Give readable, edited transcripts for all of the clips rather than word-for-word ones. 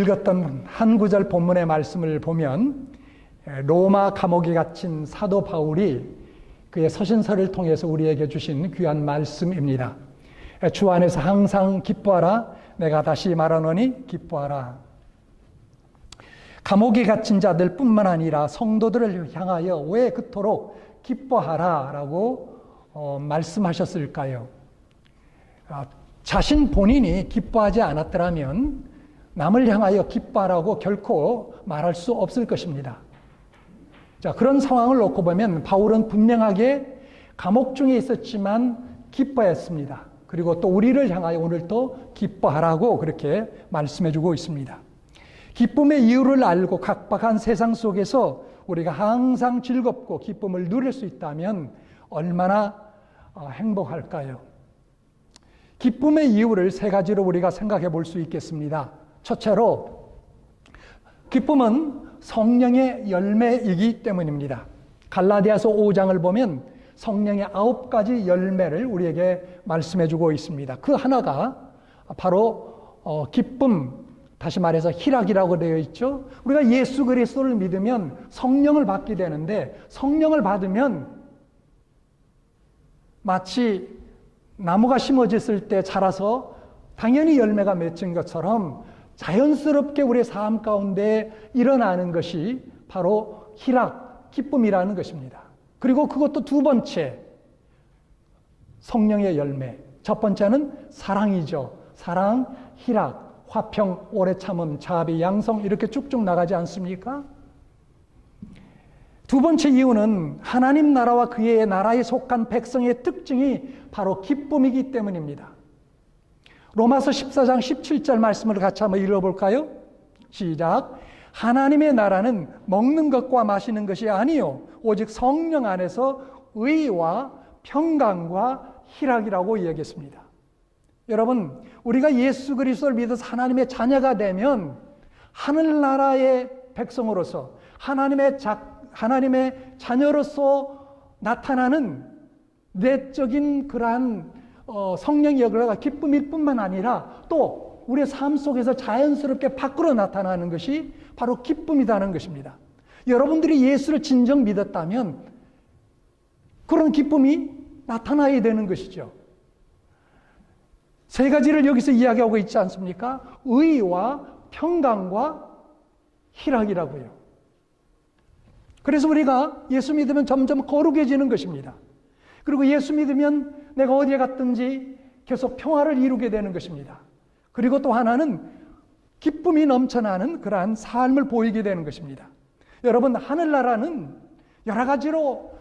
읽었던 한 구절 본문의 말씀을 보면 로마 감옥에 갇힌 사도 바울이 그의 서신서를 통해서 우리에게 주신 귀한 말씀입니다. 주 안에서 항상 기뻐하라. 내가 다시 말하노니 기뻐하라. 감옥에 갇힌 자들 뿐만 아니라 성도들을 향하여 왜 그토록 기뻐하라 라고 말씀하셨을까요? 자신 본인이 기뻐하지 않았더라면 남을 향하여 기뻐하라고 결코 말할 수 없을 것입니다. 자, 그런 상황을 놓고 보면 바울은 분명하게 감옥 중에 있었지만 기뻐했습니다. 그리고 또 우리를 향하여 오늘도 기뻐하라고 그렇게 말씀해주고 있습니다. 기쁨의 이유를 알고 각박한 세상 속에서 우리가 항상 즐겁고 기쁨을 누릴 수 있다면 얼마나 행복할까요? 기쁨의 이유를 세 가지로 우리가 생각해 볼 수 있겠습니다. 첫째로, 기쁨은 성령의 열매이기 때문입니다. 갈라디아서 5장을 보면 성령의 9가지 열매를 우리에게 말씀해 주고 있습니다. 그 하나가 바로 기쁨, 다시 말해서 희락이라고 되어 있죠. 우리가 예수 그리스도를 믿으면 성령을 받게 되는데, 성령을 받으면 마치 나무가 심어졌을 때 자라서 당연히 열매가 맺힌 것처럼 자연스럽게 우리의 삶 가운데 일어나는 것이 바로 희락, 기쁨이라는 것입니다. 그리고 그것도 두 번째, 성령의 열매. 첫 번째는 사랑이죠. 사랑, 희락, 화평, 오래 참음, 자비, 양성 이렇게 쭉쭉 나가지 않습니까? 두 번째 이유는 하나님 나라와 그의 나라에 속한 백성의 특징이 바로 기쁨이기 때문입니다. 로마서 14장 17절 말씀을 같이 한번 읽어볼까요? 시작. 하나님의 나라는 먹는 것과 마시는 것이 아니요 오직 성령 안에서 의와 평강과 희락이라고 이야기했습니다. 여러분, 우리가 예수 그리스도를 믿어서 하나님의 자녀가 되면 하늘나라의 백성으로서 하나님의 자녀로서 나타나는 내적인 그러한 성령의 역사가 기쁨일 뿐만 아니라 또 우리의 삶 속에서 자연스럽게 밖으로 나타나는 것이 바로 기쁨이라는 것입니다. 여러분들이 예수를 진정 믿었다면 그런 기쁨이 나타나야 되는 것이죠. 세 가지를 여기서 이야기하고 있지 않습니까? 의와 평강과 희락이라고요. 그래서 우리가 예수 믿으면 점점 거룩해지는 것입니다. 그리고 예수 믿으면 내가 어디에 갔든지 계속 평화를 이루게 되는 것입니다. 그리고 또 하나는 기쁨이 넘쳐나는 그러한 삶을 보이게 되는 것입니다. 여러분, 하늘나라는 여러 가지로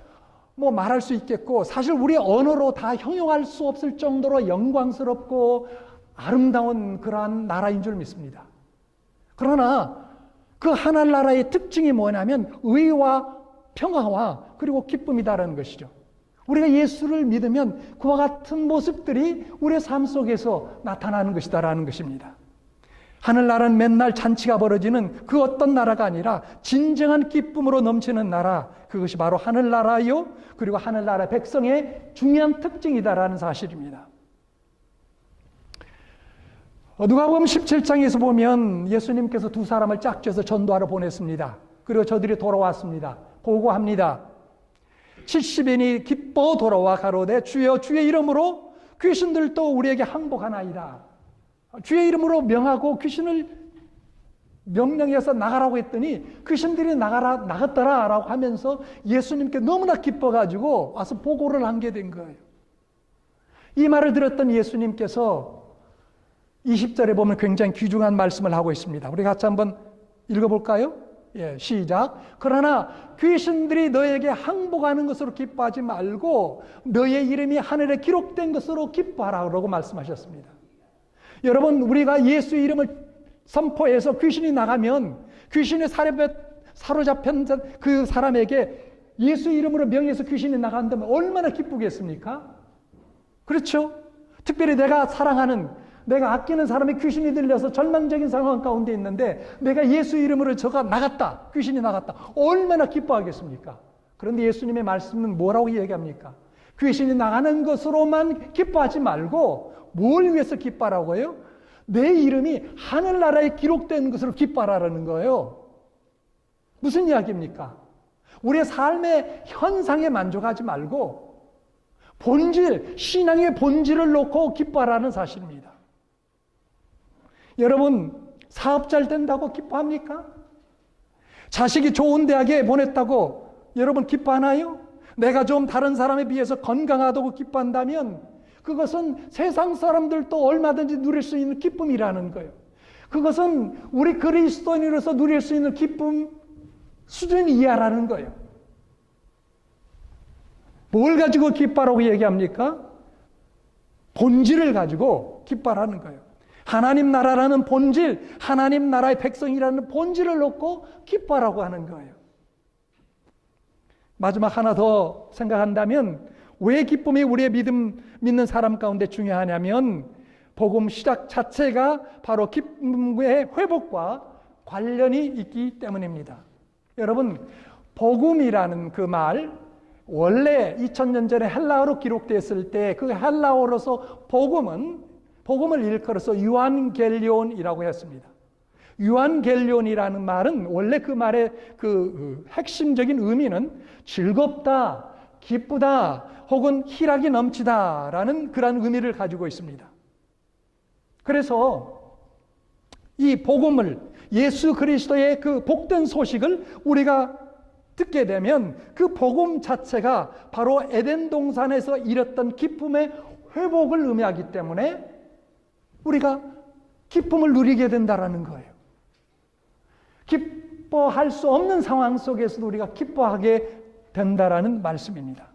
말할 수 있겠고 사실 우리의 언어로 다 형용할 수 없을 정도로 영광스럽고 아름다운 그러한 나라인 줄 믿습니다. 그러나 그 하늘나라의 특징이 뭐냐면 의와 평화와 그리고 기쁨이다라는 것이죠. 우리가 예수를 믿으면 그와 같은 모습들이 우리의 삶 속에서 나타나는 것이다라는 것입니다. 하늘나라는 맨날 잔치가 벌어지는 그 어떤 나라가 아니라 진정한 기쁨으로 넘치는 나라, 그것이 바로 하늘나라요 그리고 하늘나라 백성의 중요한 특징이다라는 사실입니다. 누가복음 17장에서 보면 예수님께서 두 사람을 짝져서 전도하러 보냈습니다. 그리고 저들이 돌아왔습니다. 보고합니다. 70인이 기뻐 돌아와 가로되 주여 주의 이름으로 귀신들도 우리에게 항복하나이다. 주의 이름으로 명하고 귀신을 명령해서 나가라고 했더니 귀신들이 나갔더라라고 하면서 예수님께 너무나 기뻐가지고 와서 보고를 하게 된 거예요. 이 말을 들었던 예수님께서 20절에 보면 굉장히 귀중한 말씀을 하고 있습니다. 우리 같이 한번 읽어볼까요? 예, 시작. 그러나 귀신들이 너에게 항복하는 것으로 기뻐하지 말고 너의 이름이 하늘에 기록된 것으로 기뻐하라고 말씀하셨습니다. 여러분, 우리가 예수 이름을 선포해서 귀신이 나가면 귀신에 사로잡힌 그 사람에게 예수 이름으로 명해서 귀신이 나간다면 얼마나 기쁘겠습니까? 그렇죠? 특별히 내가 사랑하는, 내가 아끼는 사람이 귀신이 들려서 절망적인 상황 가운데 있는데 내가 예수 이름으로 저가 나갔다, 귀신이 나갔다, 얼마나 기뻐하겠습니까? 그런데 예수님의 말씀은 뭐라고 얘기합니까? 귀신이 나가는 것으로만 기뻐하지 말고 뭘 위해서 기뻐하라고요? 내 이름이 하늘나라에 기록된 것을 기뻐하라는 거예요. 무슨 이야기입니까? 우리의 삶의 현상에 만족하지 말고 본질, 신앙의 본질을 놓고 기뻐하라는 사실입니다. 여러분, 사업 잘 된다고 기뻐합니까? 자식이 좋은 대학에 보냈다고 여러분 기뻐하나요? 내가 좀 다른 사람에 비해서 건강하다고 기뻐한다면 그것은 세상 사람들도 얼마든지 누릴 수 있는 기쁨이라는 거예요. 그것은 우리 그리스도인으로서 누릴 수 있는 기쁨 수준 이하라는 거예요. 뭘 가지고 기뻐하라고 얘기합니까? 본질을 가지고 기뻐하라는 거예요. 하나님 나라라는 본질, 하나님 나라의 백성이라는 본질을 놓고 기뻐하라고 하는 거예요. 마지막 하나 더 생각한다면 왜 기쁨이 우리의 믿는 사람 가운데 중요하냐면 복음 시작 자체가 바로 기쁨의 회복과 관련이 있기 때문입니다. 여러분, 복음이라는 그 말 원래 2000년 전에 헬라어로 기록되었을 때 그 헬라어로서 복음을 일컬어서 유한겔리온이라고 했습니다. 유한겔리온이라는 말은 원래 그 말의 그 핵심적인 의미는 즐겁다, 기쁘다, 혹은 희락이 넘치다라는 그런 의미를 가지고 있습니다. 그래서 이 복음을, 예수 그리스도의 그 복된 소식을 우리가 듣게 되면 그 복음 자체가 바로 에덴 동산에서 이뤘던 기쁨의 회복을 의미하기 때문에 우리가 기쁨을 누리게 된다라는 거예요. 기뻐할 수 없는 상황 속에서도 우리가 기뻐하게 된다라는 말씀입니다.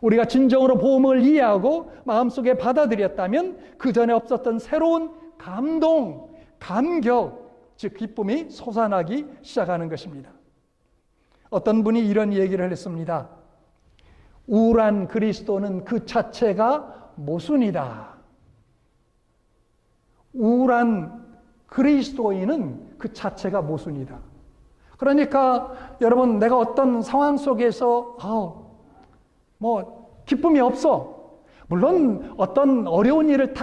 우리가 진정으로 복음을 이해하고 마음속에 받아들였다면 그 전에 없었던 새로운 감동, 감격, 즉 기쁨이 솟아나기 시작하는 것입니다. 어떤 분이 이런 얘기를 했습니다. 우울한 그리스도는 그 자체가 모순이다. 우울한 그리스도인은 그 자체가 모순이다. 그러니까 여러분, 내가 어떤 상황 속에서 기쁨이 없어. 물론 어떤 어려운 일을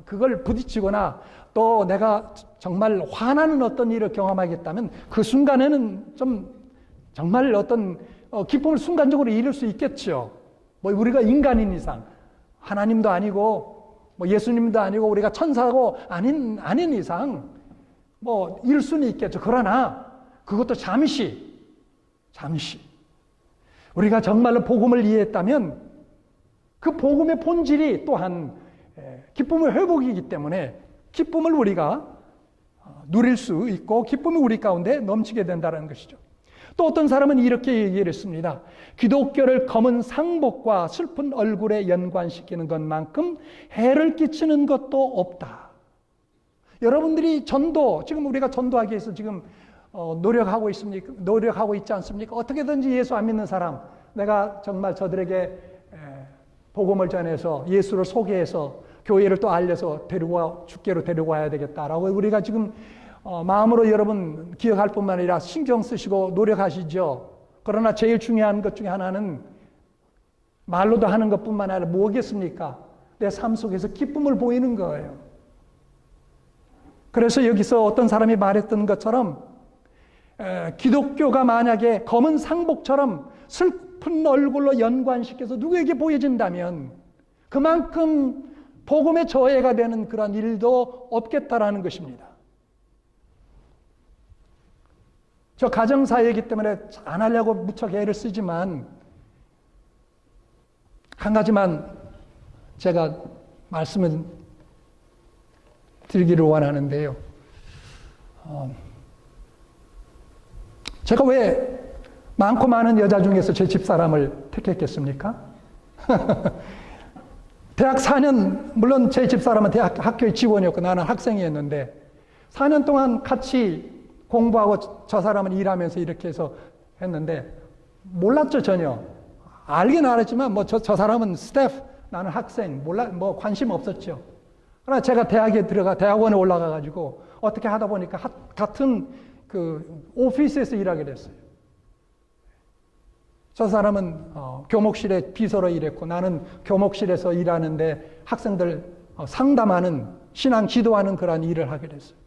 그걸 부딪히거나 또 내가 정말 화나는 어떤 일을 경험하겠다면 그 순간에는 좀 정말 어떤 기쁨을 순간적으로 잃을 수 있겠죠. 우리가 인간인 이상, 하나님도 아니고 예수님도 아니고 우리가 천사고 아닌 이상 잃을 수는 있겠죠. 그러나 그것도 잠시 우리가 정말로 복음을 이해했다면 그 복음의 본질이 또한 기쁨의 회복이기 때문에 기쁨을 우리가 누릴 수 있고 기쁨이 우리 가운데 넘치게 된다는 것이죠. 또 어떤 사람은 이렇게 얘기를 했습니다. 기독교를 검은 상복과 슬픈 얼굴에 연관시키는 것만큼 해를 끼치는 것도 없다. 여러분들이 지금 우리가 전도하기 위해서 지금 노력하고 있지 않습니까? 어떻게든지 예수 안 믿는 사람, 내가 정말 저들에게 복음을 전해서 예수를 소개해서 교회를 또 알려서 주께로 데리고 와야 되겠다라고 우리가 지금 마음으로 여러분 기억할 뿐만 아니라 신경 쓰시고 노력하시죠. 그러나 제일 중요한 것 중에 하나는 말로도 하는 것뿐만 아니라 뭐겠습니까? 내 삶 속에서 기쁨을 보이는 거예요. 그래서 여기서 어떤 사람이 말했던 것처럼 기독교가 만약에 검은 상복처럼 슬픈 얼굴로 연관시켜서 누구에게 보여진다면 그만큼 복음의 저해가 되는 그런 일도 없겠다라는 것입니다. 저 가정사회이기 때문에 안 하려고 무척 애를 쓰지만 한 가지만 제가 말씀을 드리기를 원하는데요. 제가 왜 많고 많은 여자 중에서 제 집사람을 택했겠습니까? 대학 4년, 물론 제 집사람은 학교의 직원이었고 나는 학생이었는데 4년 동안 같이 공부하고 저 사람은 일하면서 이렇게 해서 했는데 몰랐죠, 전혀. 알긴 알았지만 저 사람은 스태프, 나는 학생, 관심 없었죠. 그러나 제가 대학원에 올라가 가지고 어떻게 하다 보니까 같은 그 오피스에서 일하게 됐어요. 저 사람은 교목실에 비서로 일했고 나는 교목실에서 일하는데 학생들 상담하는 신앙 지도하는 그러한 일을 하게 됐어요.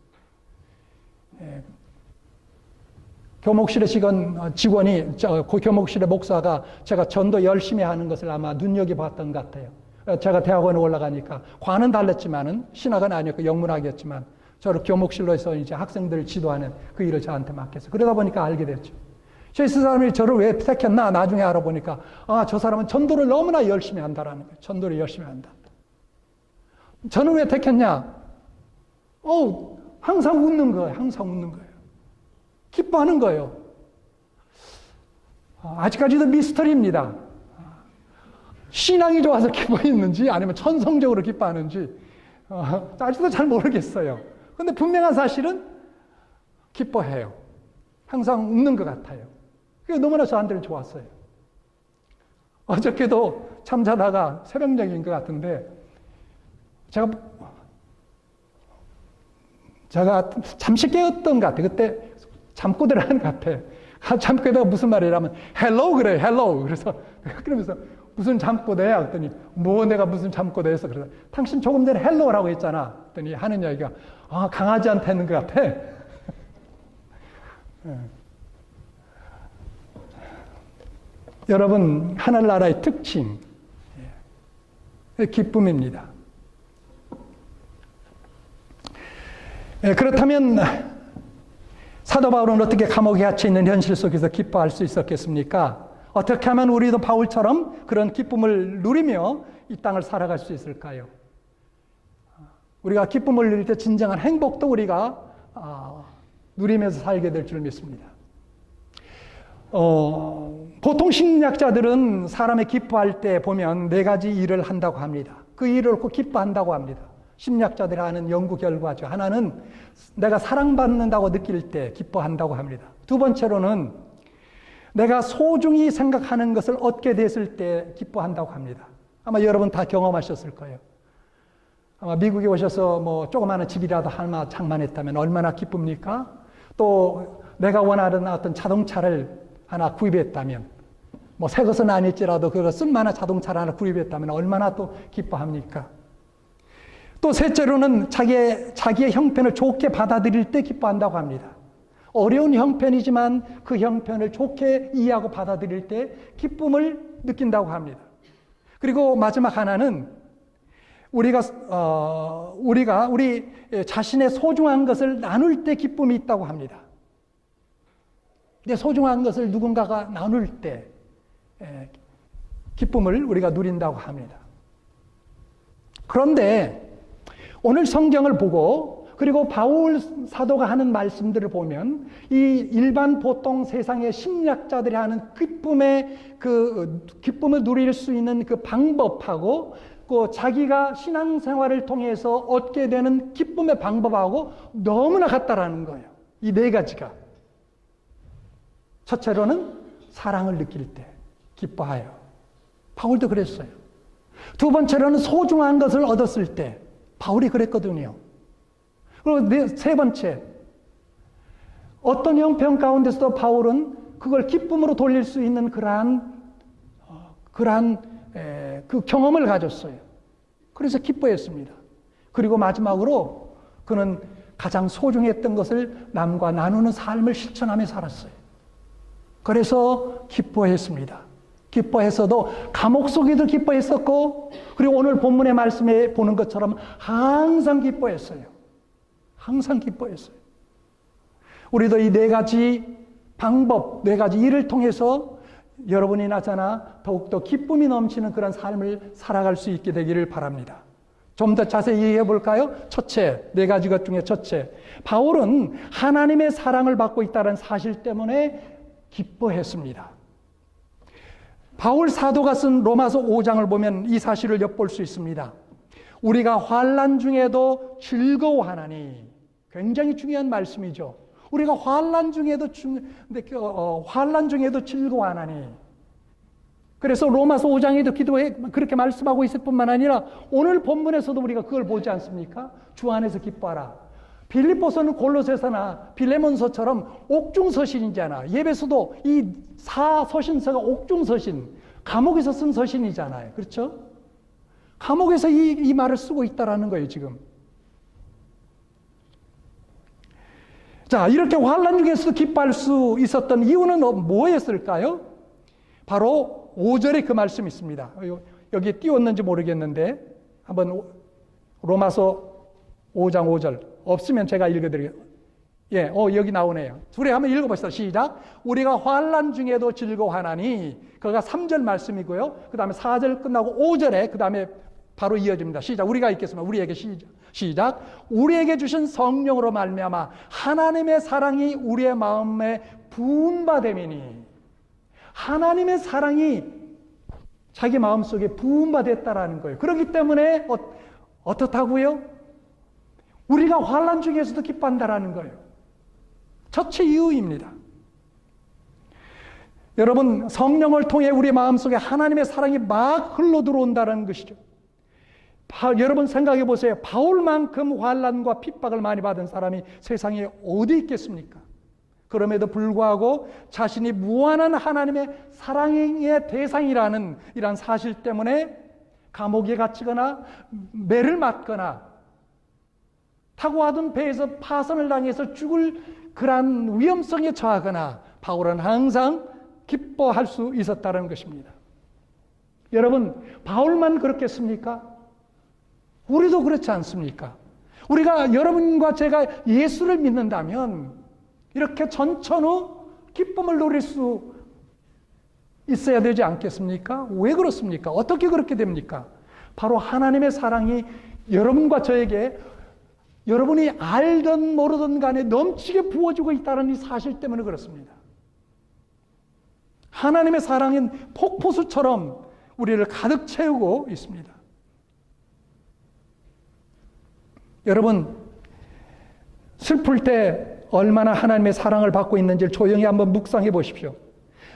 예. 교목실의 직원이, 그 교목실의 목사가 제가 전도 열심히 하는 것을 아마 눈여겨봤던 것 같아요. 제가 대학원에 올라가니까 과는 달랐지만은 신학은 아니었고 영문학이었지만 저를 교목실로서 이제 학생들을 지도하는 그 일을 저한테 맡겼어요. 그러다 보니까 알게 됐죠. 저 사람이 저를 왜 택했나 나중에 알아보니까 저 사람은 전도를 너무나 열심히 한다라는 거예요. 전도를 열심히 한다. 저는 왜 택했냐? 항상 웃는 거예요. 항상 웃는 거예요. 기뻐하는 거예요. 아직까지도 미스터리입니다. 신앙이 좋아서 기뻐했는지 아니면 천성적으로 기뻐하는지 아직도 잘 모르겠어요. 그런데 분명한 사실은 기뻐해요. 항상 웃는 것 같아요. 그게 너무나 저한테는 좋았어요. 어저께도 잠자다가 새벽녘인 것 같은데 제가 잠시 깨었던 것 같아요. 그때 잠꼬대를 하는 것 같아요. 잠꼬대가 무슨 말이라면 헬로우 그래 헬로우. 그래서 그러면서 무슨 잠꼬대야? 그랬더니 내가 무슨 잠꼬대 했어? 그래서 당신 조금 전에 헬로우라고 했잖아. 그랬더니 하는 이야기가 강아지한테 하는 것 같아. 여러분, 하늘나라의 특징 기쁨입니다. 그렇다면 사도 바울은 어떻게 감옥에 갇혀 있는 현실 속에서 기뻐할 수 있었겠습니까? 어떻게 하면 우리도 바울처럼 그런 기쁨을 누리며 이 땅을 살아갈 수 있을까요? 우리가 기쁨을 누릴 때 진정한 행복도 우리가 누리면서 살게 될 줄 믿습니다. 보통 심리학자들은 사람이 기뻐할 때 보면 4가지 일을 한다고 합니다. 그 일을 꼭 기뻐한다고 합니다. 심리학자들이 하는 연구 결과죠. 하나는 내가 사랑받는다고 느낄 때 기뻐한다고 합니다. 두 번째로는 내가 소중히 생각하는 것을 얻게 됐을 때 기뻐한다고 합니다. 아마 여러분 다 경험하셨을 거예요. 아마 미국에 오셔서 조그마한 집이라도 하나 장만했다면 얼마나 기쁩니까? 또 내가 원하는 어떤 자동차를 하나 구입했다면 새 것은 아닐지라도 그거 쓸만한 자동차를 하나 구입했다면 얼마나 또 기뻐합니까? 또 셋째로는 자기의 형편을 좋게 받아들일 때 기뻐한다고 합니다. 어려운 형편이지만 그 형편을 좋게 이해하고 받아들일 때 기쁨을 느낀다고 합니다. 그리고 마지막 하나는 우리 자신의 소중한 것을 나눌 때 기쁨이 있다고 합니다. 내 소중한 것을 누군가가 나눌 때 기쁨을 우리가 누린다고 합니다. 그런데 오늘 성경을 보고 그리고 바울 사도가 하는 말씀들을 보면 이 일반 보통 세상의 심리학자들이 하는 기쁨을 누릴 수 있는 그 방법하고 그 자기가 신앙생활을 통해서 얻게 되는 기쁨의 방법하고 너무나 같다라는 거예요. 이 4가지가. 첫째로는 사랑을 느낄 때 기뻐하여. 바울도 그랬어요. 두 번째로는 소중한 것을 얻었을 때 바울이 그랬거든요. 그리고 세 번째, 어떤 형편 가운데서도 바울은 그걸 기쁨으로 돌릴 수 있는 그 경험을 가졌어요. 그래서 기뻐했습니다. 그리고 마지막으로 그는 가장 소중했던 것을 남과 나누는 삶을 실천하며 살았어요. 그래서 기뻐했습니다. 기뻐해서도 감옥 속에도 기뻐했었고, 그리고 오늘 본문의 말씀에 보는 것처럼 항상 기뻐했어요. 항상 기뻐했어요. 우리도 이 4가지 방법, 4가지 일을 통해서 여러분이나 저나 더욱더 기쁨이 넘치는 그런 삶을 살아갈 수 있게 되기를 바랍니다. 좀 더 자세히 이해해 볼까요? 첫째, 4가지 것 중에 첫째, 바울은 하나님의 사랑을 받고 있다는 사실 때문에 기뻐했습니다. 바울 사도가 쓴 로마서 5장을 보면 이 사실을 엿볼 수 있습니다. 우리가 환난 중에도 즐거워하나니, 굉장히 중요한 말씀이죠. 우리가 환난 중에도 즐거워하나니. 그래서 로마서 5장에도 기도해 그렇게 말씀하고 있을 뿐만 아니라 오늘 본문에서도 우리가 그걸 보지 않습니까? 주 안에서 기뻐하라. 빌립보서는 골로새서나 빌레몬서처럼 옥중서신이잖아. 예배서도 이 4서신서가 옥중서신, 감옥에서 쓴 서신이잖아요. 그렇죠? 감옥에서 이 말을 쓰고 있다라는 거예요, 지금. 자, 이렇게 환난 중에서도 기뻐할 수 있었던 이유는 뭐였을까요? 바로 5절에 그 말씀이 있습니다. 여기 띄웠는지 모르겠는데 한번 로마서 5장 5절 없으면 제가 읽어드릴게요. 예, 여기 나오네요. 둘이 한번 읽어봅시다. 시작. 우리가 환난 중에도 즐거워하나니, 그가 3절 말씀이고요. 그 다음에 4절 끝나고 5절에 그 다음에 바로 이어집니다. 시작. 우리가 읽겠습니다. 우리에게 시작. 우리에게 주신 성령으로 말미암아 하나님의 사랑이 우리의 마음에 부은 바 됨이니, 하나님의 사랑이 자기 마음속에 부은 바 됐다라는 거예요. 그렇기 때문에 어떻다고요? 우리가 환난 중에서도 기뻐한다라는 거예요. 첫째 이유입니다. 여러분, 성령을 통해 우리 마음속에 하나님의 사랑이 막 흘러 들어온다는 것이죠. 여러분 생각해 보세요. 바울만큼 환난과 핍박을 많이 받은 사람이 세상에 어디 있겠습니까? 그럼에도 불구하고 자신이 무한한 하나님의 사랑의 대상이라는 이런 사실 때문에 감옥에 갇히거나 매를 맞거나 타고 가던 배에서 파선을 당해서 죽을 그러한 위험성에 처하거나 바울은 항상 기뻐할 수 있었다는 것입니다. 여러분, 바울만 그렇겠습니까? 우리도 그렇지 않습니까? 우리가 여러분과 제가 예수를 믿는다면 이렇게 전천후 기쁨을 누릴 수 있어야 되지 않겠습니까? 왜 그렇습니까? 어떻게 그렇게 됩니까? 바로 하나님의 사랑이 여러분과 저에게 여러분이 알든 모르든 간에 넘치게 부어지고 있다는 이 사실 때문에 그렇습니다. 하나님의 사랑은 폭포수처럼 우리를 가득 채우고 있습니다. 여러분, 슬플 때 얼마나 하나님의 사랑을 받고 있는지를 조용히 한번 묵상해 보십시오.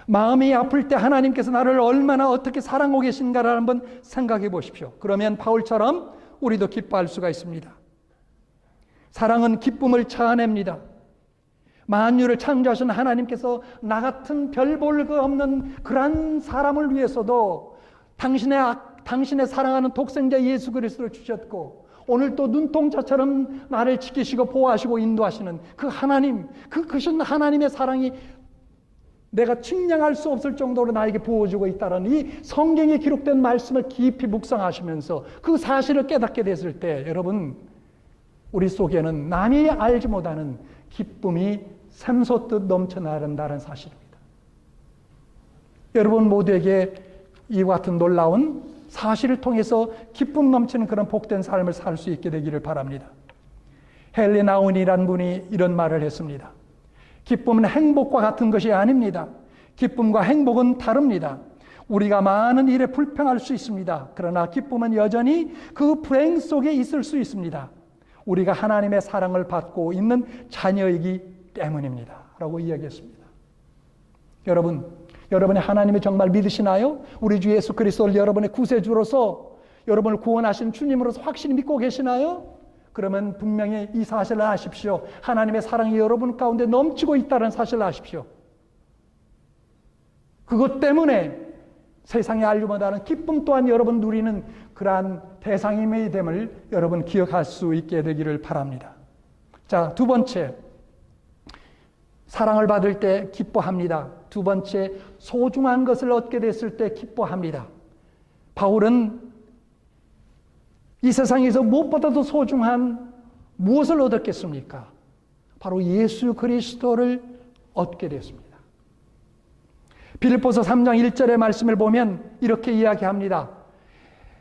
마음이 아플 때 하나님께서 나를 얼마나 어떻게 사랑하고 계신가를 한번 생각해 보십시오. 그러면 바울처럼 우리도 기뻐할 수가 있습니다. 사랑은 기쁨을 자아냅니다. 만유를 창조하신 하나님께서 나 같은 별 볼 것 없는 그러한 사람을 위해서도 당신의 사랑하는 독생자 예수 그리스도를 주셨고, 오늘 또 눈동자처럼 나를 지키시고 보호하시고 인도하시는 그 하나님, 그 크신 하나님의 사랑이 내가 측량할 수 없을 정도로 나에게 부어주고 있다는 이 성경에 기록된 말씀을 깊이 묵상하시면서 그 사실을 깨닫게 됐을 때 여러분, 우리 속에는 남이 알지 못하는 기쁨이 샘솟듯 넘쳐나른다는 사실입니다. 여러분 모두에게 이와 같은 놀라운 사실을 통해서 기쁨 넘치는 그런 복된 삶을 살 수 있게 되기를 바랍니다. 헨리 나운이라는 분이 이런 말을 했습니다. 기쁨은 행복과 같은 것이 아닙니다. 기쁨과 행복은 다릅니다. 우리가 많은 일에 불평할 수 있습니다. 그러나 기쁨은 여전히 그 불행 속에 있을 수 있습니다. 우리가 하나님의 사랑을 받고 있는 자녀이기 때문입니다. 라고 이야기했습니다. 여러분이 하나님을 정말 믿으시나요? 우리 주 예수 그리스도를 여러분의 구세주로서, 여러분을 구원하신 주님으로서 확실히 믿고 계시나요? 그러면 분명히 이 사실을 아십시오. 하나님의 사랑이 여러분 가운데 넘치고 있다는 사실을 아십시오. 그것 때문에 세상에 알지 못하는 기쁨 또한 여러분 누리는 그러한 대상임의 됨을 여러분 기억할 수 있게 되기를 바랍니다. 자, 두 번째, 사랑을 받을 때 기뻐합니다. 두 번째, 소중한 것을 얻게 됐을 때 기뻐합니다. 바울은 이 세상에서 무엇보다도 소중한 무엇을 얻었겠습니까? 바로 예수 그리스도를 얻게 됐습니다. 빌립보서 3장 1절의 말씀을 보면 이렇게 이야기합니다.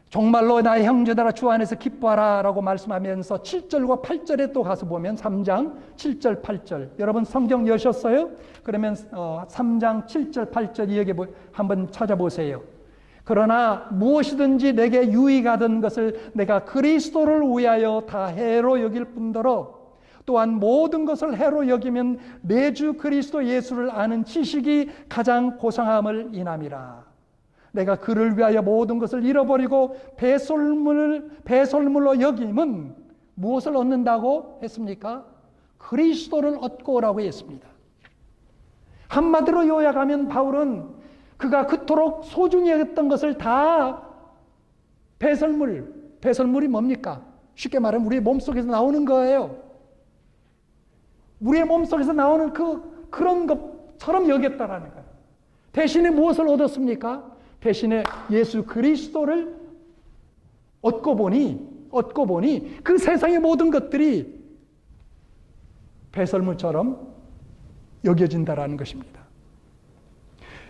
정말로 나의 형제들아 주 안에서 기뻐하라 라고 말씀하면서 7절과 8절에 또 가서 보면 3장 7절 8절, 여러분 성경 여셨어요? 그러면 3장 7절 8절 이 얘기 한번 찾아보세요. 그러나 무엇이든지 내게 유익하던 것을 내가 그리스도를 위하여 다 해로 여길 뿐더러 또한 모든 것을 해로 여기면 내 주 그리스도 예수를 아는 지식이 가장 고상함을 인함이라. 내가 그를 위하여 모든 것을 잃어버리고 배설물로 여김은 무엇을 얻는다고 했습니까? 그리스도를 얻고 오라고 했습니다. 한마디로 요약하면 바울은 그가 그토록 소중히 여겼던 것을 다 배설물이 뭡니까? 쉽게 말하면 우리 몸속에서 나오는 거예요. 우리의 몸속에서 나오는 그런 것처럼 여겼다라는 거예요. 대신에 무엇을 얻었습니까? 대신에 예수 그리스도를 얻고 보니 그 세상의 모든 것들이 배설물처럼 여겨진다라는 것입니다.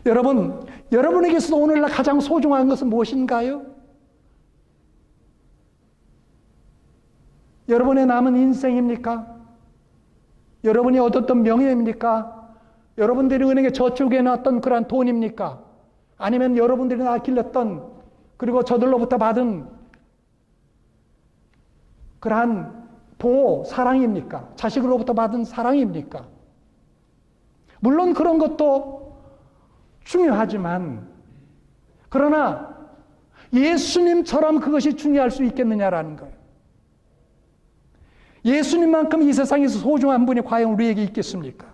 여러분, 여러분에게서 오늘날 가장 소중한 것은 무엇인가요? 여러분의 남은 인생입니까? 여러분이 얻었던 명예입니까? 여러분들이 은행에 저축해 놨던 그러한 돈입니까? 아니면 여러분들이 길렀던 그리고 저들로부터 받은 그러한 보호, 사랑입니까? 자식으로부터 받은 사랑입니까? 물론 그런 것도 중요하지만 그러나 예수님처럼 그것이 중요할 수 있겠느냐라는 거예요. 예수님만큼 이 세상에서 소중한 분이 과연 우리에게 있겠습니까?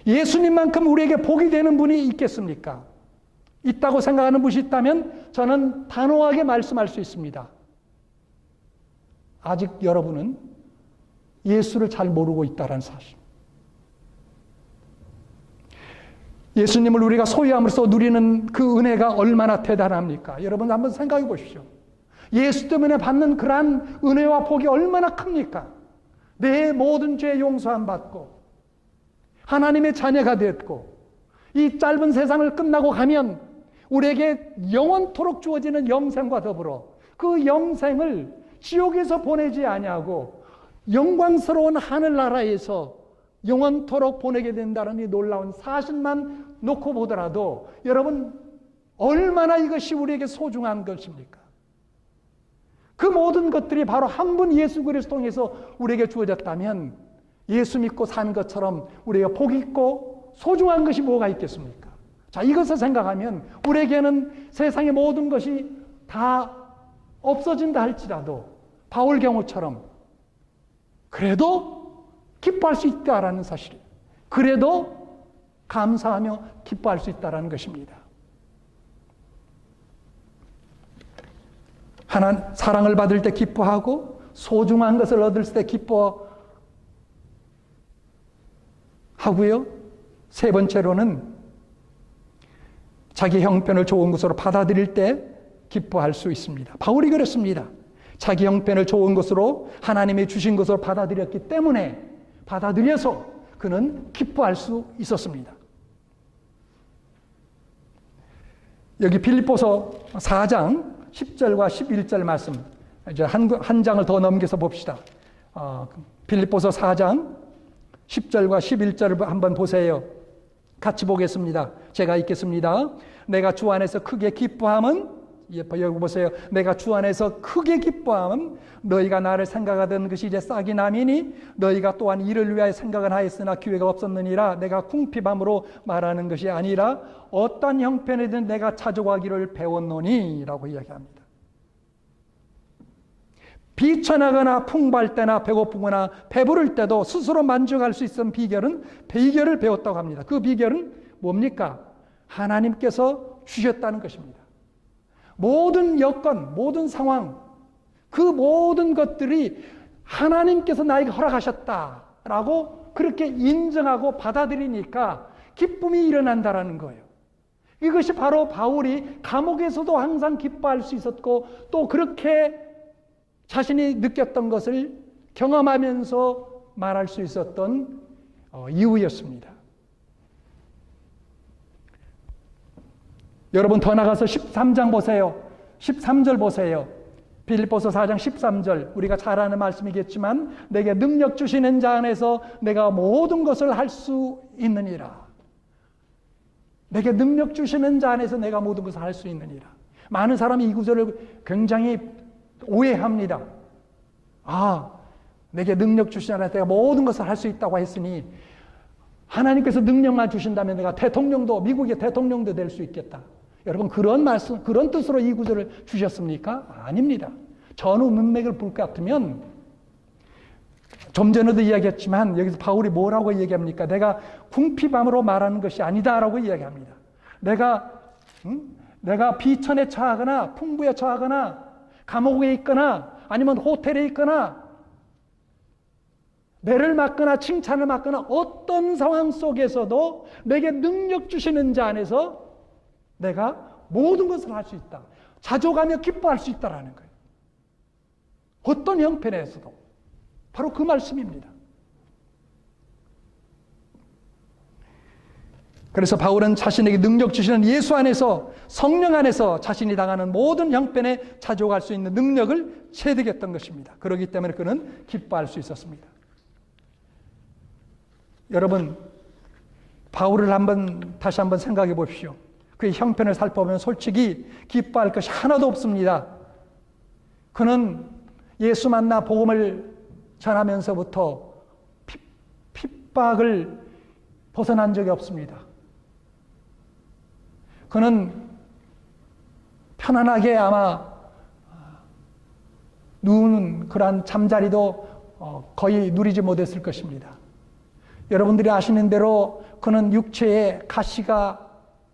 예수님만큼 우리에게 복이 되는 분이 있겠습니까? 있다고 생각하는 분이 있다면 저는 단호하게 말씀할 수 있습니다. 아직 여러분은 예수를 잘 모르고 있다는 사실. 예수님을 우리가 소유함으로써 누리는 그 은혜가 얼마나 대단합니까? 여러분 한번 생각해 보십시오. 예수 때문에 받는 그러한 은혜와 복이 얼마나 큽니까? 내 모든 죄 용서함 받고 하나님의 자녀가 됐고 이 짧은 세상을 끝나고 가면 우리에게 영원토록 주어지는 영생과 더불어 그 영생을 지옥에서 보내지 아니하고 영광스러운 하늘나라에서 영원토록 보내게 된다는 이 놀라운 사실만 놓고 보더라도 여러분 얼마나 이것이 우리에게 소중한 것입니까? 그 모든 것들이 바로 한 분 예수 그리스도 통해서 우리에게 주어졌다면 예수 믿고 사는 것처럼 우리가 복 있고 소중한 것이 뭐가 있겠습니까? 자, 이것을 생각하면 우리에게는 세상의 모든 것이 다 없어진다 할지라도 바울 경우처럼 그래도 기뻐할 수 있다라는 사실이에요. 그래도 감사하며 기뻐할 수 있다라는 것입니다. 하나님 사랑을 받을 때 기뻐하고 소중한 것을 얻을 때 기뻐하고요. 세 번째로는 자기 형편을 좋은 것으로 받아들일 때 기뻐할 수 있습니다. 바울이 그랬습니다. 자기 형편을 좋은 것으로 하나님이 주신 것으로 받아들였기 때문에 받아들여서 그는 기뻐할 수 있었습니다. 여기 빌립보서 4장 10절과 11절 말씀 이제 한 장을 더 넘겨서 봅시다. 빌립보서 4장 10절과 11절을 한번 보세요. 같이 보겠습니다. 제가 읽겠습니다. 내가 주 안에서 크게 기뻐함은 여기 보세요. 내가 주 안에서 크게 기뻐함은 너희가 나를 생각하던 것이 이제 싹이 남이니 너희가 또한 이를 위하여 생각은 하였으나 기회가 없었느니라. 내가 궁핍함으로 말하는 것이 아니라 어떤 형편이든 내가 찾아가기를 배웠노니 라고 이야기합니다. 비천하거나 풍부할 때나 배고프거나 배부를 때도 스스로 만족할 수 있는 비결을 배웠다고 합니다. 그 비결은 뭡니까? 하나님께서 주셨다는 것입니다. 모든 여건, 모든 상황, 그 모든 것들이 하나님께서 나에게 허락하셨다라고 그렇게 인정하고 받아들이니까 기쁨이 일어난다라는 거예요. 이것이 바로 바울이 감옥에서도 항상 기뻐할 수 있었고 또 그렇게 자신이 느꼈던 것을 경험하면서 말할 수 있었던 이유였습니다. 여러분 더 나가서 13장 보세요. 13절 보세요. 빌립보서 4장 13절 우리가 잘 아는 말씀이겠지만 내게 능력 주시는 자 안에서 내가 모든 것을 할 수 있느니라. 내게 능력 주시는 자 안에서 내가 모든 것을 할 수 있느니라. 많은 사람이 이 구절을 굉장히 오해합니다. 내게 능력 주시는 자 안에서 내가 모든 것을 할 수 있다고 했으니 하나님께서 능력만 주신다면 내가 미국의 대통령도 될 수 있겠다. 여러분 그런 뜻으로 이 구절을 주셨습니까? 아닙니다. 전후 문맥을 볼 것 같으면 좀 전에도 이야기했지만 여기서 바울이 뭐라고 얘기합니까? 내가 궁핍함으로 말하는 것이 아니다라고 이야기합니다. 내가 비천에 처하거나 풍부에 처하거나 감옥에 있거나 아니면 호텔에 있거나 매를 맞거나 칭찬을 받거나 어떤 상황 속에서도 내게 능력 주시는 자 안에서 내가 모든 것을 할 수 있다. 자족하며 기뻐할 수 있다라는 거예요. 어떤 형편에서도. 바로 그 말씀입니다. 그래서 바울은 자신에게 능력 주시는 예수 안에서, 성령 안에서 자신이 당하는 모든 형편에 자족할 수 있는 능력을 체득했던 것입니다. 그렇기 때문에 그는 기뻐할 수 있었습니다. 여러분, 바울을 다시 한번 생각해 보십시오. 그의 형편을 살펴보면 솔직히 기뻐할 것이 하나도 없습니다. 그는 예수 만나 복음을 전하면서부터 핍박을 벗어난 적이 없습니다. 그는 편안하게 아마 누우는 그러한 잠자리도 거의 누리지 못했을 것입니다. 여러분들이 아시는 대로 그는 육체에 가시가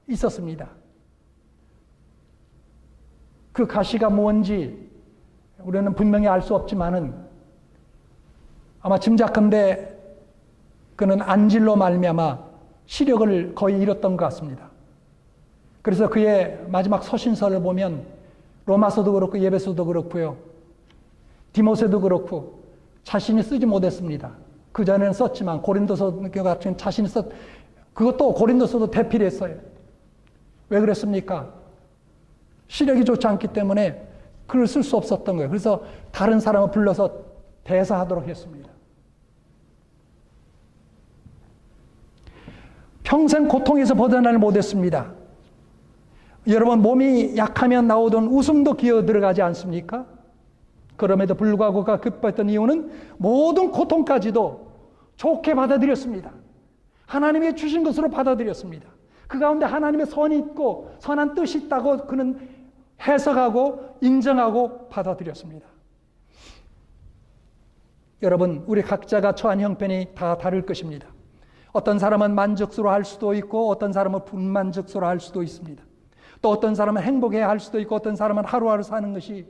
있었습니다. 그 가시가 뭔지 우리는 분명히 알 수 없지만은 아마 짐작컨대 그는 안질로 말미암아 시력을 거의 잃었던 것 같습니다. 그래서 그의 마지막 서신서를 보면 로마서도 그렇고 예배서도 그렇고요. 디모세도 그렇고 자신이 쓰지 못했습니다. 그전에는 썼지만 고린도서 같은 자신이 그것도 고린도서도 대필했어요. 왜 그랬습니까? 시력이 좋지 않기 때문에 글을 쓸 수 없었던 거예요. 그래서 다른 사람을 불러서 대사하도록 했습니다. 평생 고통에서 벗어나지 못했습니다. 여러분, 몸이 약하면 나오던 웃음도 기어 들어가지 않습니까? 그럼에도 불구하고 그가 기뻐했던 이유는 모든 고통까지도 좋게 받아들였습니다. 하나님이 주신 것으로 받아들였습니다. 그 가운데 하나님의 선이 있고 선한 뜻이 있다고 그는 해석하고 인정하고 받아들였습니다. 여러분, 우리 각자가 처한 형편이 다 다를 것입니다. 어떤 사람은 만족스러워할 수도 있고 어떤 사람은 불만족스러워할 수도 있습니다. 또 어떤 사람은 행복해야 할 수도 있고 어떤 사람은 하루하루 사는 것이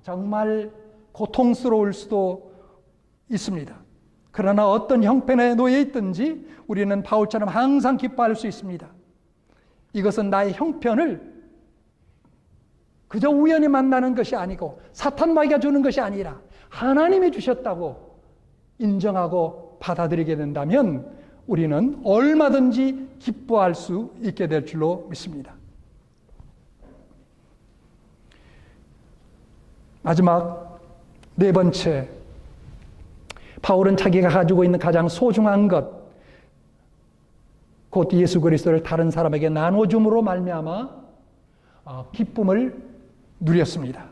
정말 고통스러울 수도 있습니다. 그러나 어떤 형편에 놓여 있든지 우리는 바울처럼 항상 기뻐할 수 있습니다. 이것은 나의 형편을 그저 우연히 만나는 것이 아니고 사탄 마귀가 주는 것이 아니라 하나님이 주셨다고 인정하고 받아들이게 된다면 우리는 얼마든지 기뻐할 수 있게 될 줄로 믿습니다. 마지막 네 번째, 바울은 자기가 가지고 있는 가장 소중한 것, 곧 예수 그리스도를 다른 사람에게 나눠줌으로 말미암아 기쁨을 누렸습니다.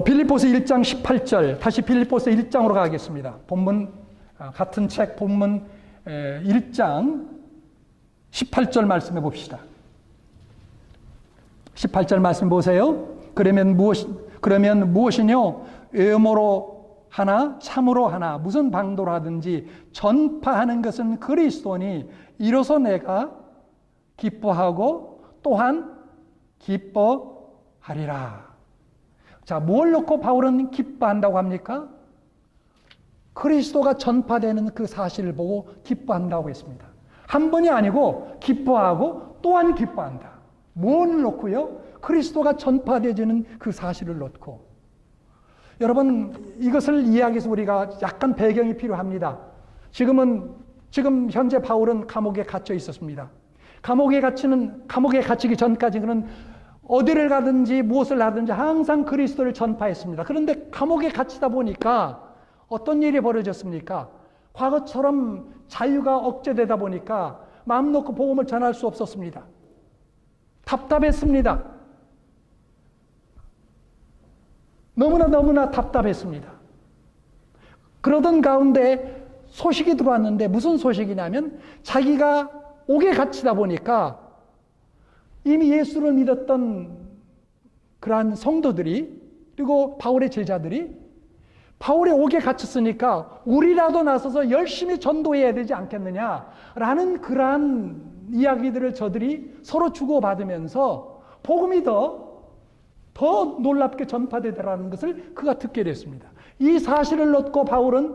빌립보서 1장 18절, 다시 빌립보서 1장으로 가겠습니다. 본문 같은 책 본문 1장 18절 말씀해 봅시다. 18절 말씀 보세요. 그러면 무엇이뇨? 외모로 하나 참으로 하나 무슨 방도로 하든지 전파하는 것은 그리스도니 이로써 내가 기뻐하고 또한 기뻐하리라. 자, 뭘 놓고 바울은 기뻐한다고 합니까? 그리스도가 전파되는 그 사실을 보고 기뻐한다고 했습니다. 한 번이 아니고 기뻐하고 또한 기뻐한다. 뭘 놓고요? 그리스도가 전파되지는 그 사실을 놓고. 여러분, 이것을 이해하기 위해서 우리가 약간 배경이 필요합니다. 지금 현재 바울은 감옥에 갇혀 있었습니다. 감옥에 갇히기 전까지 그는 어디를 가든지 무엇을 하든지 항상 그리스도를 전파했습니다. 그런데 감옥에 갇히다 보니까 어떤 일이 벌어졌습니까? 과거처럼 자유가 억제되다 보니까 마음 놓고 복음을 전할 수 없었습니다. 답답했습니다. 너무나 답답했습니다. 그러던 가운데 소식이 들어왔는데 무슨 소식이냐면 자기가 옥에 갇히다 보니까 이미 예수를 믿었던 그러한 성도들이 그리고 바울의 제자들이 바울의 옥에 갇혔으니까 우리라도 나서서 열심히 전도해야 되지 않겠느냐라는 그러한 이야기들을 저들이 서로 주고받으면서 복음이 더 놀랍게 전파되더라는 것을 그가 듣게 됐습니다. 이 사실을 놓고 바울은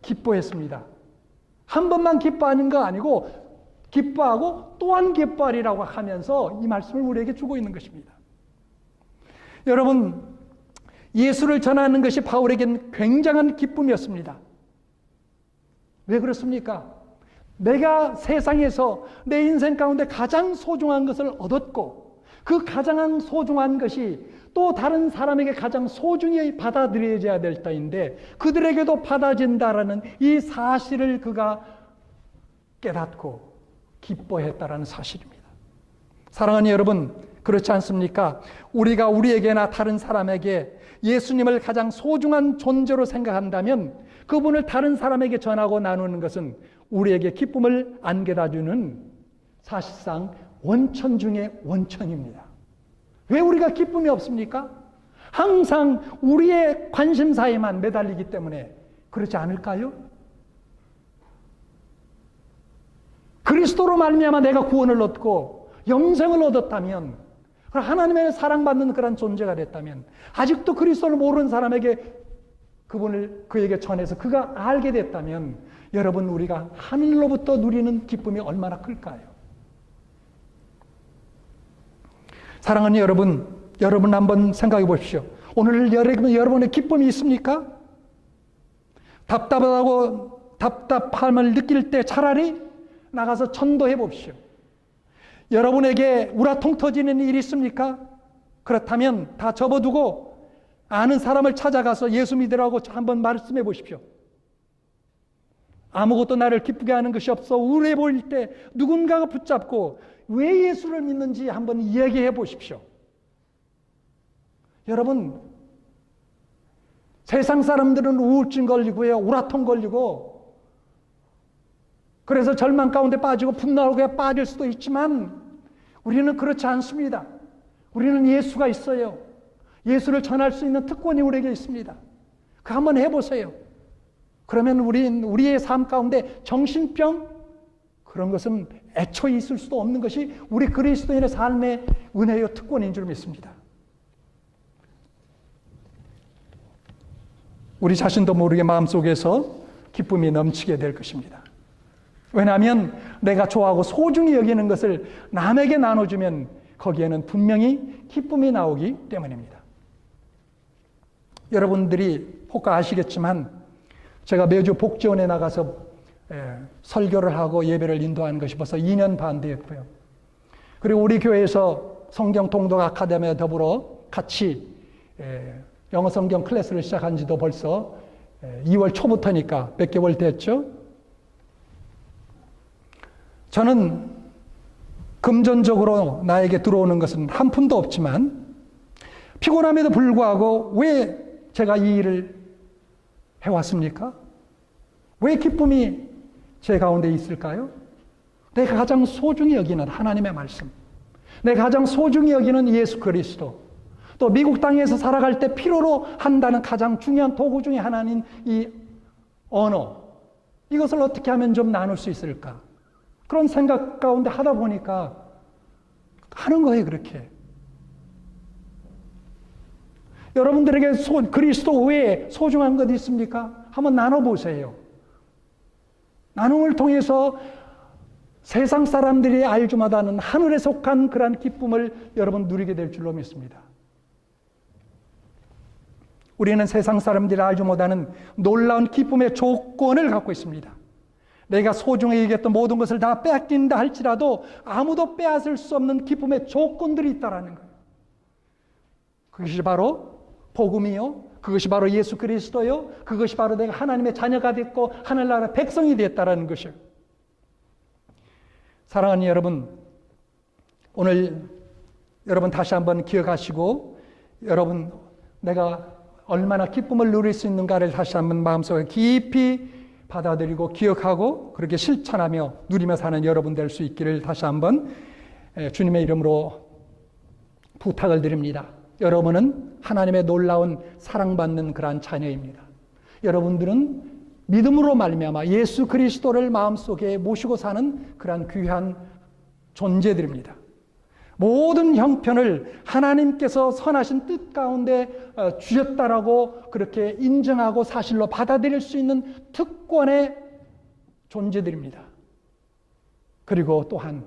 기뻐했습니다. 한 번만 기뻐하는 거 아니고 기뻐하고 또한 기뻐하리라고 하면서 이 말씀을 우리에게 주고 있는 것입니다. 여러분, 예수를 전하는 것이 바울에겐 굉장한 기쁨이었습니다. 왜 그렇습니까? 내가 세상에서 내 인생 가운데 가장 소중한 것을 얻었고 그 가장 소중한 것이 또 다른 사람에게 가장 소중히 받아들여져야 될 때인데 그들에게도 받아진다라는 이 사실을 그가 깨닫고 기뻐했다라는 사실입니다. 사랑하는 여러분, 그렇지 않습니까? 우리가 우리에게나 다른 사람에게 예수님을 가장 소중한 존재로 생각한다면 그분을 다른 사람에게 전하고 나누는 것은 우리에게 기쁨을 안겨다주는 사실상 원천 중의 원천입니다. 왜 우리가 기쁨이 없습니까? 항상 우리의 관심사에만 매달리기 때문에 그렇지 않을까요? 그리스도로 말미암아 내가 구원을 얻고 영생을 얻었다면, 하나님의 사랑받는 그런 존재가 됐다면, 아직도 그리스도를 모르는 사람에게 그에게 전해서 그가 알게 됐다면, 여러분, 우리가 하늘로부터 누리는 기쁨이 얼마나 클까요? 사랑하는 여러분 한번 생각해 보십시오. 오늘 여러분의 기쁨이 있습니까? 답답함을 느낄 때 차라리 나가서 전도해 봅시오. 여러분에게 우라통 터지는 일이 있습니까? 그렇다면 다 접어두고 아는 사람을 찾아가서 예수 믿으라고 한번 말씀해 보십시오. 아무것도 나를 기쁘게 하는 것이 없어 우울해 보일 때 누군가가 붙잡고 왜 예수를 믿는지 한번 이야기해 보십시오. 여러분, 세상 사람들은 우울증 걸리고요, 우라통 걸리고, 그래서 절망 가운데 빠지고 분노하고 빠질 수도 있지만 우리는 그렇지 않습니다. 우리는 예수가 있어요. 예수를 전할 수 있는 특권이 우리에게 있습니다. 그 한번 해보세요. 그러면 우리의 삶 가운데 정신병, 그런 것은 애초에 있을 수도 없는 것이 우리 그리스도인의 삶의 은혜요 특권인 줄 믿습니다. 우리 자신도 모르게 마음속에서 기쁨이 넘치게 될 것입니다. 왜냐하면 내가 좋아하고 소중히 여기는 것을 남에게 나눠주면 거기에는 분명히 기쁨이 나오기 때문입니다. 여러분들이 혹 아시겠지만 제가 매주 복지원에 나가서 설교를 하고 예배를 인도하는 것이 벌써 2년 반 되었고요. 그리고 우리 교회에서 성경 통독 아카데미와 더불어 같이 영어 성경 클래스를 시작한 지도 벌써 2월 초부터니까 몇 개월 됐죠. 저는 금전적으로 나에게 들어오는 것은 한 푼도 없지만 피곤함에도 불구하고 왜 제가 이 일을 해왔습니까? 왜 기쁨이 제 가운데 있을까요? 내가 가장 소중히 여기는 하나님의 말씀, 내가 가장 소중히 여기는 예수 그리스도, 또 미국 땅에서 살아갈 때 필요로 한다는 가장 중요한 도구 중에 하나인 이 언어, 이것을 어떻게 하면 좀 나눌 수 있을까? 그런 생각 가운데 하다 보니까 하는 거예요, 그렇게. 여러분들에게 그리스도 외에 소중한 것 있습니까? 한번 나눠보세요. 나눔을 통해서 세상 사람들이 알지 못하는 하늘에 속한 그러한 기쁨을 여러분 누리게 될 줄로 믿습니다. 우리는 세상 사람들이 알지 못하는 놀라운 기쁨의 조건을 갖고 있습니다. 내가 소중히 여겼던 모든 것을 다 뺏긴다 할지라도 아무도 빼앗을 수 없는 기쁨의 조건들이 있다라는 거예요. 그것이 바로 복음이요, 그것이 바로 예수 그리스도요, 그것이 바로 내가 하나님의 자녀가 됐고 하늘나라 백성이 됐다라는 것이에요. 사랑하는 여러분, 오늘 여러분 다시 한번 기억하시고 여러분 내가 얼마나 기쁨을 누릴 수 있는가를 다시 한번 마음속에 깊이 받아들이고 기억하고 그렇게 실천하며 누리며 사는 여러분 될 수 있기를 다시 한번 주님의 이름으로 부탁을 드립니다. 여러분은 하나님의 놀라운 사랑받는 그러한 자녀입니다. 여러분들은 믿음으로 말미암아 예수 그리스도를 마음속에 모시고 사는 그러한 귀한 존재들입니다. 모든 형편을 하나님께서 선하신 뜻 가운데 주셨다라고 그렇게 인정하고 사실로 받아들일 수 있는 특권의 존재들입니다. 그리고 또한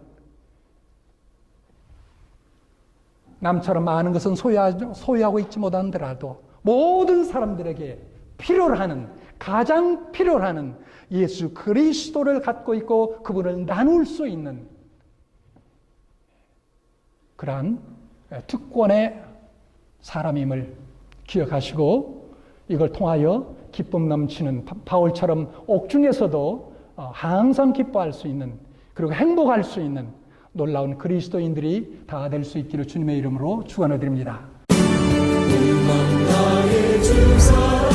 남처럼 많은 것은 소유하고 있지 못하더라도 모든 사람들에게 필요로 하는, 가장 필요로 하는 예수 그리스도를 갖고 있고 그분을 나눌 수 있는 그러한 특권의 사람임을 기억하시고 이걸 통하여 기쁨 넘치는 바울처럼 옥중에서도 항상 기뻐할 수 있는, 그리고 행복할 수 있는 놀라운 그리스도인들이 다 될 수 있기를 주님의 이름으로 축원을 드립니다. 나의 주 사랑